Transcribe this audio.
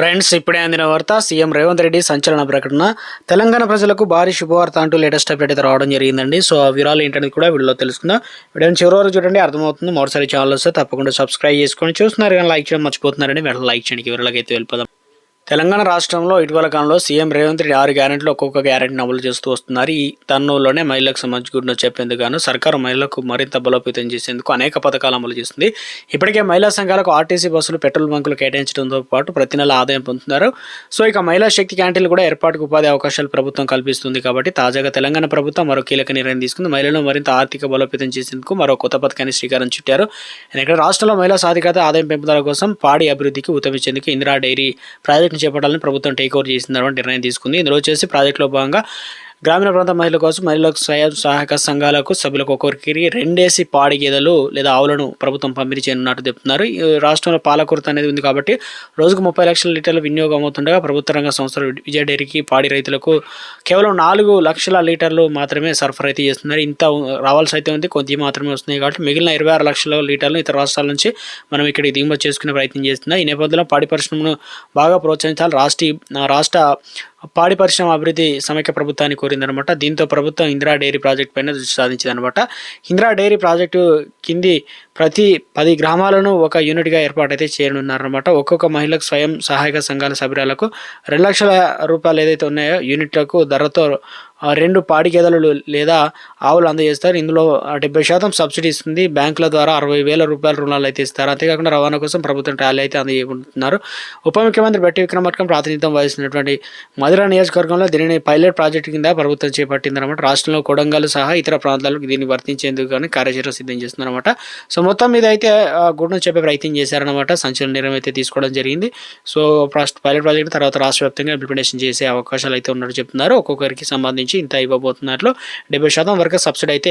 Friends, ఇప్పుడే అందిన వార్త. సీఎం రేవంత్ రెడ్డి సంచలన ప్రకటన. తెలంగాణ ప్రజలకు భారీ శుభవార్త అంటూ లేటెస్ట్ అప్డేట్ అయితే రావడం జరిగిందండి. సో ఆ వివరాలు ఏంటనేది కూడా వీడియోలో తెలుసుకుందాం. వీడియోని చివరి వరకు చూడండి, అర్థమవుతుంది. మొదటిసారి ఛానల్ వస్తే తప్పకుండా సబ్స్క్రైబ్ చేసుకొని చూస్తున్నారు కానీ లైక్ చేయడం మర్చిపోతున్నారండి. వెంటనే లైక్ చేయండి. వివరాలకి అయితే వెళ్ళిపోదాం. తెలంగాణ రాష్ట్రంలో ఇటీవల కాలంలో సీఎం రేవంత్ రెడ్డి 6 గ్యారెంటీలు ఒక్కొక్క గ్యారెంటీని అమలు చేస్తూ వస్తున్నారు. ఈ తరుణంలోనే మహిళలకు సంబంధించి గుడిని చెప్పేందుకు గాను సర్కారు మహిళలకు మరింత బలోపేతం చేసేందుకు అనేక పథకాలు అమలు చేస్తుంది. ఇప్పటికే మహిళా సంఘాలకు ఆర్టీసీ బస్సులు, పెట్రోల్ బంకులు కేటాయించడంతో పాటు ప్రతి నెల ఆదాయం పొందుతున్నారు. సో ఇక మహిళా శక్తి క్యాంటీన్లు కూడా ఏర్పాటుకు ఉపాధి అవకాశాలు ప్రభుత్వం కల్పిస్తుంది. కాబట్టి తాజాగా తెలంగాణ ప్రభుత్వం మరో కీలక నిర్ణయం తీసుకుంది. మహిళలను మరింత ఆర్థిక బలోపేతం చేసేందుకు మరో కొత్త పథకాన్ని శ్రీకారం చుట్టారు. ఎందుకంటే రాష్ట్రంలో మహిళా సాధికారత, ఆదాయం పెంపుదల కోసం పాడి అభివృద్ధికి ఊతమిచ్చేందుకు ఇందిరా డైరీ ప్రాజెక్టును చేపట్టాలని ప్రభుత్వం టేక్ ఓవర్ చేసిన నిర్ణయం తీసుకుంది. ఇందులో వచ్చేసి ప్రాజెక్టులో భాగంగా గ్రామీణ ప్రాంత మహిళల కోసం మహిళలకు స్వయం సహాయక సంఘాలకు సభ్యులకు ఒక్కొక్కరికి 2 పాడి గేదెలు లేదా ఆవులను ప్రభుత్వం పంపిణీ చేయనున్నట్టు చెప్తున్నారు. ఈ రాష్ట్రంలో పాల కొరత అనేది ఉంది కాబట్టి రోజుకు 30 లక్షల లీటర్ల వినియోగం అవుతుండగా ప్రభుత్వ రంగ సంస్థలు విజయ డైరీకి పాడి రైతులకు కేవలం 4 లక్షల లీటర్లు మాత్రమే సరఫరా అయితే చేస్తున్నారు. ఇంత రావాల్సి అయితే ఉంది, కొద్ది మాత్రమే వస్తున్నాయి. కాబట్టి మిగిలిన 26 లక్షల లీటర్లు ఇతర రాష్ట్రాల నుంచి మనం ఇక్కడికి దిగుమతి చేసుకునే ప్రయత్నం చేస్తున్నాం. ఈ నేపథ్యంలో పాడి పరిశ్రమను బాగా ప్రోత్సహించాలి. రాష్ట్ర పాడి పరిశ్రమ అభివృద్ధి సమైక్య ప్రభుత్వాన్ని కోరిందనమాట. దీంతో ప్రభుత్వం ఇందిరా డైరీ ప్రాజెక్టు పైన దృష్టి సాధించిందనమాట. ఇందిరా డైరీ ప్రాజెక్టు కింది ప్రతి 10 గ్రామాలను ఒక యూనిట్గా ఏర్పాటైతే చేయనున్నారనమాట. ఒక్కొక్క మహిళకు స్వయం సహాయక సంఘాల సభ్యురాలకు 2 లక్షల రూపాయలు ఏదైతే ఉన్నాయో యూనిట్లకు ధరతో 2 పాడి గేదెలు లేదా ఆవులు అందజేస్తారు. ఇందులో 70% సబ్సిడీ ఇస్తుంది. బ్యాంకుల ద్వారా 60,000 రూపాయల రుణాలు అయితే ఇస్తారు. అంతేకాకుండా రవాణా కోసం ప్రభుత్వం ట్రాలీ అయితే అందజేయకుంటున్నారు. ఉప ముఖ్యమంత్రి బట్టి విక్రమార్క ప్రాతినిధ్యం వహిస్తున్నటువంటి మధుర నియోజకవర్గంలో దీనిని పైలట్ ప్రాజెక్టు కింద ప్రభుత్వం చేపట్టిందనమాట. రాష్ట్రంలో కొడంగల్ సహా ఇతర ప్రాంతాలకు దీన్ని వర్తించేందుకు కానీ కార్యాచరణ సిద్ధం చేస్తుందన్నమాట. సో మొత్తం మీద అయితే గుడ్ను చెప్పే ప్రయత్నం చేశారనమాట. సంచలన నిర్ణయం అయితే తీసుకోవడం జరిగింది. సో ఫస్ట్ పైలట్ ప్రాజెక్టు తర్వాత రాష్ట్ర వ్యాప్తంగా ఇంప్లిమెంటేషన్ చేసే అవకాశాలు అయితే ఉన్నట్టు చెప్తున్నారు. ఒక్కొక్కరికి సంబంధించి ఇంత ఇవ్వబోతున్నట్లు 70% వరకు సబ్సిడీ అయితే